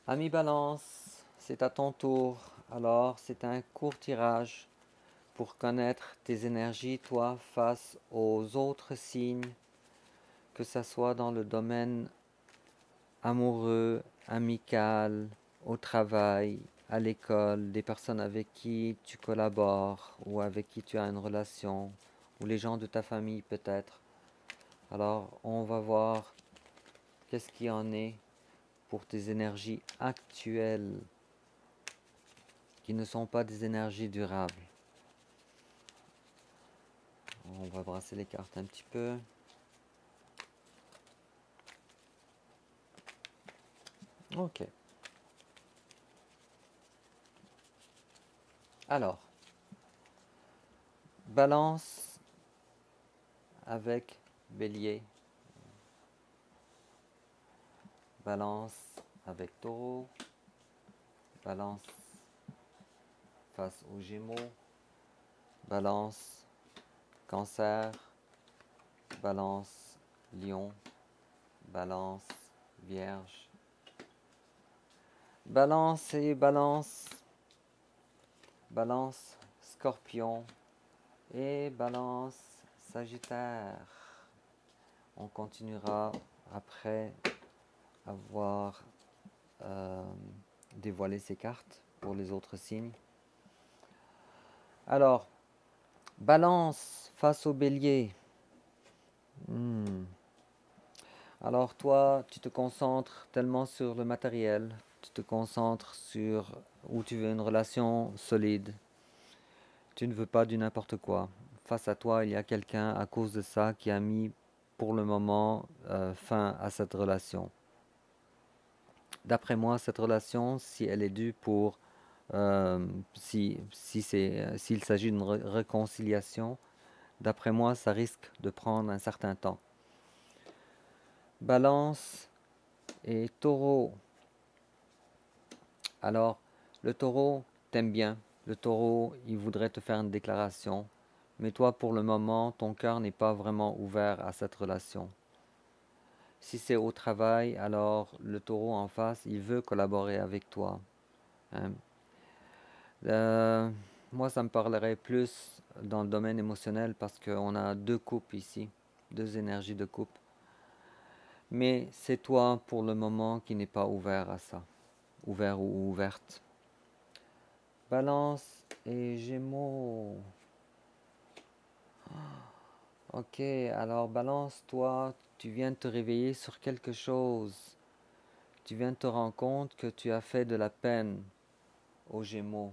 Ami Balance, c'est à ton tour. Alors, c'est un court tirage pour connaître tes énergies, toi, face aux autres signes, que ce soit dans le domaine amoureux, amical, au travail, à l'école, des personnes avec qui tu collabores ou avec qui tu as une relation, ou les gens de ta famille peut-être. Alors, on va voir qu'est-ce qui en est pour tes énergies actuelles qui ne sont pas des énergies durables. On va brasser les cartes un petit peu. Ok. Alors, balance avec bélier. Balance avec taureau. Balance face aux gémeaux. Balance cancer. Balance lion. Balance vierge. Balance et balance. Balance scorpion. Et balance sagittaire. On continuera après avoir euh, dévoilé ces cartes pour les autres signes. Alors, balance face au bélier. Alors toi, tu te concentres tellement sur le matériel, tu te concentres sur où tu veux une relation solide. Tu ne veux pas du n'importe quoi. Face à toi, il y a quelqu'un à cause de ça qui a mis pour le moment fin à cette relation. D'après moi, cette relation, si elle est due pour s'il s'agit d'une réconciliation, d'après moi, ça risque de prendre un certain temps. Balance et taureau. Alors, le taureau t'aime bien. Le taureau, il voudrait te faire une déclaration. Mais toi, pour le moment, ton cœur n'est pas vraiment ouvert à cette relation. Si c'est au travail, alors le taureau en face, il veut collaborer avec toi. Hein. Euh, Moi, ça me parlerait plus dans le domaine émotionnel parce qu'on a deux coupes ici, deux énergies de coupe. Mais c'est toi, pour le moment, qui n'est pas ouvert à ça, ouvert ou ouverte. Balance et Gémeaux. Ok, alors Balance, toi, tu viens de te réveiller sur quelque chose. Tu viens de te rendre compte que tu as fait de la peine aux Gémeaux.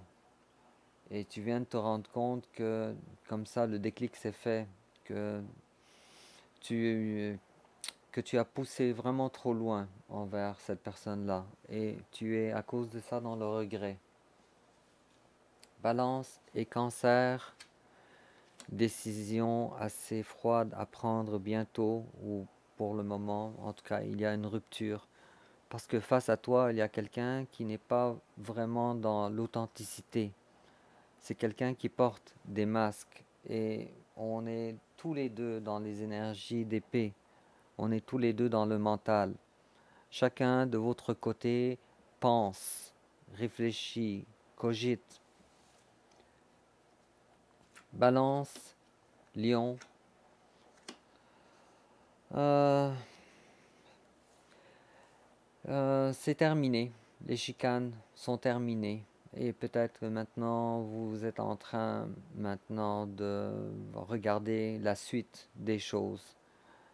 Et tu viens de te rendre compte que, comme ça, le déclic s'est fait, que tu, que tu as poussé vraiment trop loin envers cette personne-là. Et tu es à cause de ça dans le regret. Balance et Cancer, décision assez froide à prendre bientôt ou pour le moment. En tout cas, il y a une rupture. Parce que face à toi, il y a quelqu'un qui n'est pas vraiment dans l'authenticité. C'est quelqu'un qui porte des masques. Et on est tous les deux dans les énergies d'épée. On est tous les deux dans le mental. Chacun de votre côté pense, réfléchit, cogite. Balance, lion. Euh, c'est terminé. Les chicanes sont terminées. Et peut-être que maintenant, vous êtes en train maintenant de regarder la suite des choses.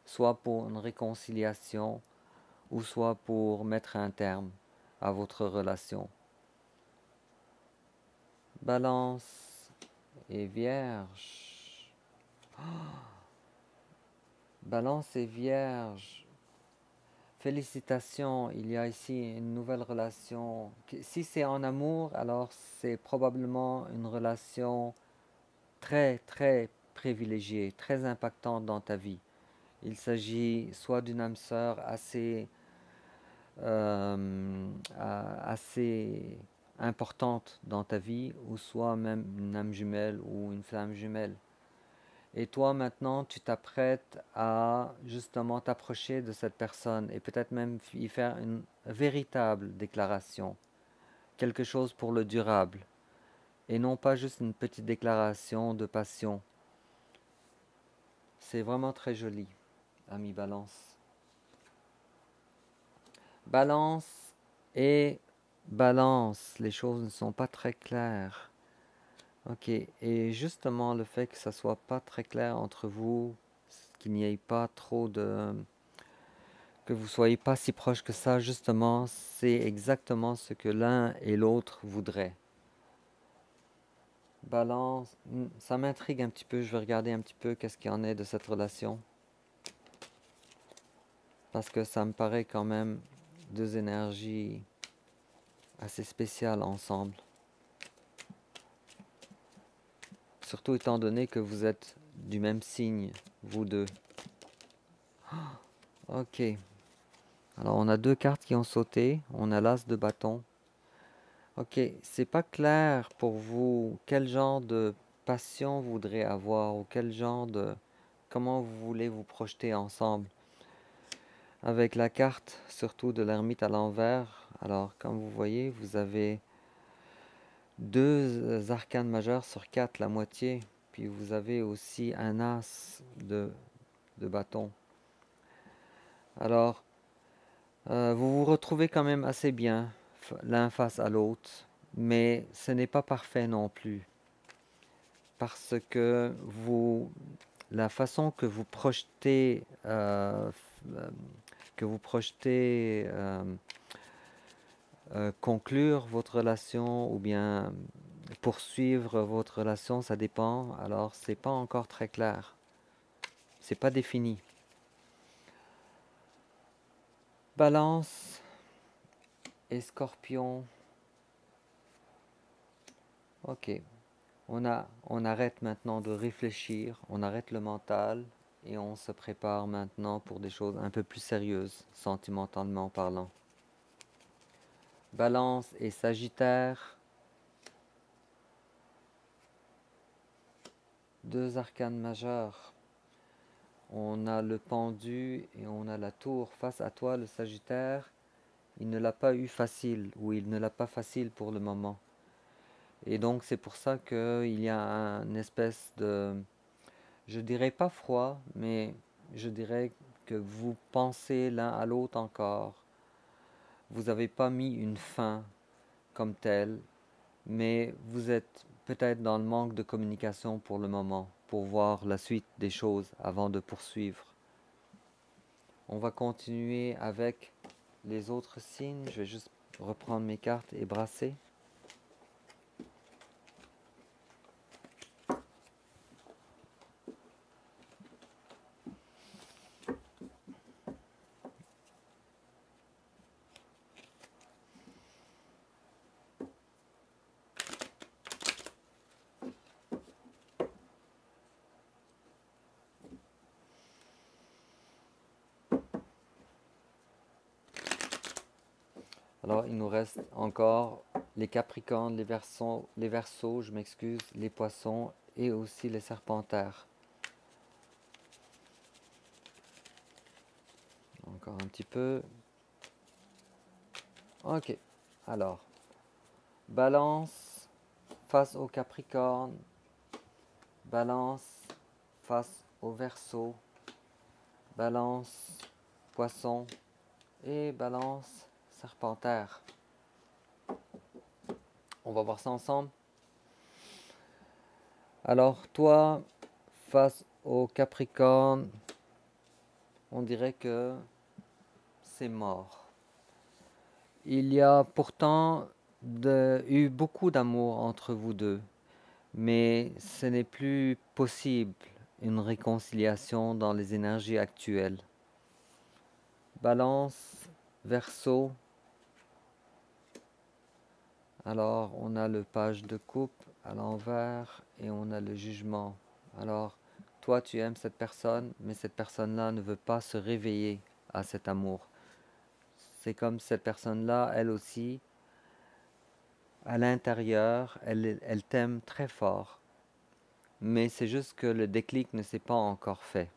Soit pour une réconciliation, ou soit pour mettre un terme à votre relation. Balance et Vierge. Balance et Vierge. Félicitations, il y a ici une nouvelle relation. Si c'est en amour, alors c'est probablement une relation très très privilégiée, très impactante dans ta vie. Il s'agit soit d'une âme sœur assez importante dans ta vie, ou soit même une âme jumelle ou une flamme jumelle. Et toi maintenant, tu t'apprêtes à justement t'approcher de cette personne et peut-être même y faire une véritable déclaration, quelque chose pour le durable, et non pas juste une petite déclaration de passion. C'est vraiment très joli, ami Balance. Balance et Balance, les choses ne sont pas très claires. Ok, et justement le fait que ça soit pas très clair entre vous, qu'il n'y ait pas trop de... que vous soyez pas si proches que ça, justement, c'est exactement ce que l'un et l'autre voudraient. Balance, ça m'intrigue un petit peu, je vais regarder un petit peu qu'est-ce qu'il y en est de cette relation. Parce que ça me paraît quand même deux énergies assez spéciales ensemble. Surtout étant donné que vous êtes du même signe, vous deux. Ok. Alors on a deux cartes qui ont sauté. On a l'as de bâton. Ok, c'est pas clair pour vous quel genre de passion vous voudrez avoir ou quel genre de... comment vous voulez vous projeter ensemble. Avec la carte surtout de l'ermite à l'envers, alors comme vous voyez, vous avez deux arcanes majeures sur quatre, la moitié. Puis vous avez aussi un as de bâton. Alors, vous vous retrouvez quand même assez bien l'un face à l'autre, mais ce n'est pas parfait non plus, parce que la façon euh, que vous projetez conclure votre relation ou bien poursuivre votre relation, ça dépend. Alors, c'est pas encore très clair, c'est pas défini. Balance et Scorpion. Ok. On arrête maintenant de réfléchir, on arrête le mental et on se prépare maintenant pour des choses un peu plus sérieuses, sentimentalement parlant. Balance et Sagittaire, deux arcanes majeures. On a le pendu et on a la tour. Face à toi, le Sagittaire, il ne l'a pas eu facile, ou il ne l'a pas facile pour le moment. Et donc c'est pour ça qu'il y a une espèce de, je dirais pas froid, mais je dirais que vous pensez l'un à l'autre encore. Vous n'avez pas mis une fin comme telle, mais vous êtes peut-être dans le manque de communication pour le moment, pour voir la suite des choses avant de poursuivre. On va continuer avec les autres signes. Je vais juste reprendre mes cartes et brasser. Alors, il nous reste encore les Capricornes, les Verseaux, je m'excuse, les Poissons et aussi les Serpentaires. Encore un petit peu. Ok. Alors, Balance face au Capricorne, Balance face au Verseau, Balance Poisson et Balance Serpentaire. On va voir ça ensemble. Alors, toi, face au Capricorne, on dirait que c'est mort. Il y a pourtant eu beaucoup d'amour entre vous deux, mais ce n'est plus possible une réconciliation dans les énergies actuelles. Balance, Verseau. Alors, on a le page de coupe à l'envers et on a le jugement. Alors, toi, tu aimes cette personne, mais cette personne-là ne veut pas se réveiller à cet amour. C'est comme cette personne-là, elle aussi, à l'intérieur, elle t'aime très fort. mais c'est juste que le déclic ne s'est pas encore fait.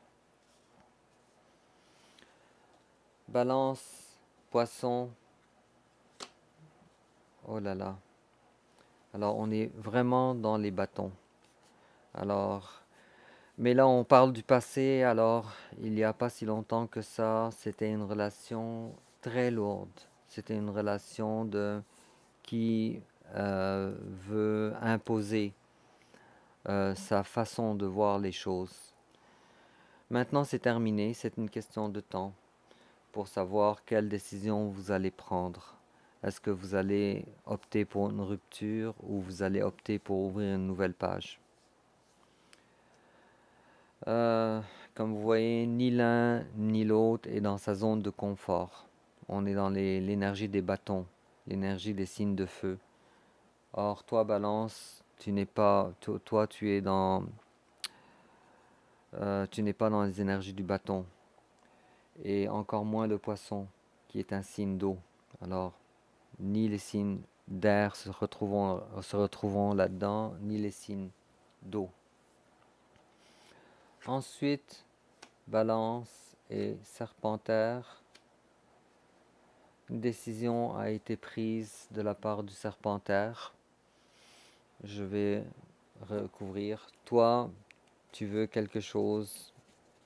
Balance, Poisson. Oh là là. Alors on est vraiment dans les bâtons. Alors, mais là on parle du passé. Alors il n'y a pas si longtemps que ça, c'était une relation très lourde. C'était une relation qui veut imposer sa façon de voir les choses. Maintenant c'est terminé, c'est une question de temps pour savoir quelle décision vous allez prendre. Est-ce que vous allez opter pour une rupture ou vous allez opter pour ouvrir une nouvelle page? Euh, Comme vous voyez, ni l'un ni l'autre est dans sa zone de confort. On est dans l'énergie des bâtons, l'énergie des signes de feu. Or, toi, Balance, tu n'es pas, toi, tu n'es pas dans les énergies du bâton, et encore moins le Poisson, qui est un signe d'eau. Alors, ni les signes d'air se retrouveront là-dedans, ni les signes d'eau. Ensuite, Balance et Serpentaire. Une décision a été prise de la part du Serpentaire. Je vais recouvrir. Toi, tu veux quelque chose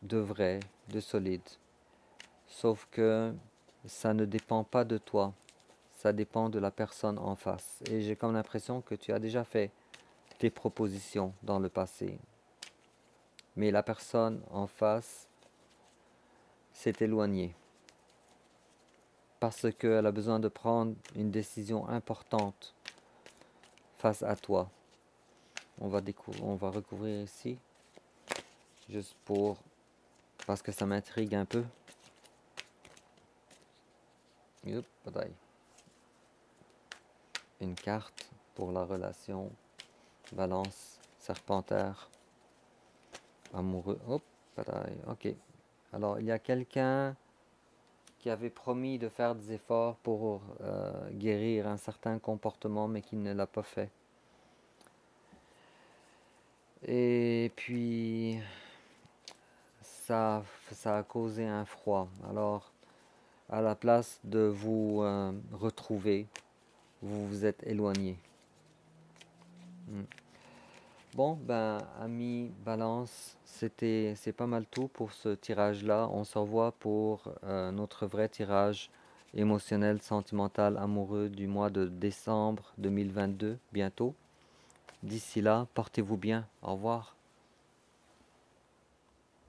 de vrai, de solide. Sauf que ça ne dépend pas de toi. Ça dépend de la personne en face. Et j'ai comme l'impression que tu as déjà fait tes propositions dans le passé. Mais la personne en face s'est éloignée. Parce qu'elle a besoin de prendre une décision importante face à toi. On va recouvrir ici. Juste parce que ça m'intrigue un peu. Une carte pour la relation Balance, Serpentaire, amoureux. Ok. Alors, il y a quelqu'un qui avait promis de faire des efforts pour guérir un certain comportement, mais qui ne l'a pas fait. Et puis, ça a causé un froid. Alors, à la place de vous retrouver, vous vous êtes éloigné. Bon, ben, ami Balance, c'est pas mal tout pour ce tirage-là. On se revoit pour notre vrai tirage émotionnel, sentimental, amoureux du mois de décembre 2022, bientôt. D'ici là, portez-vous bien. Au revoir.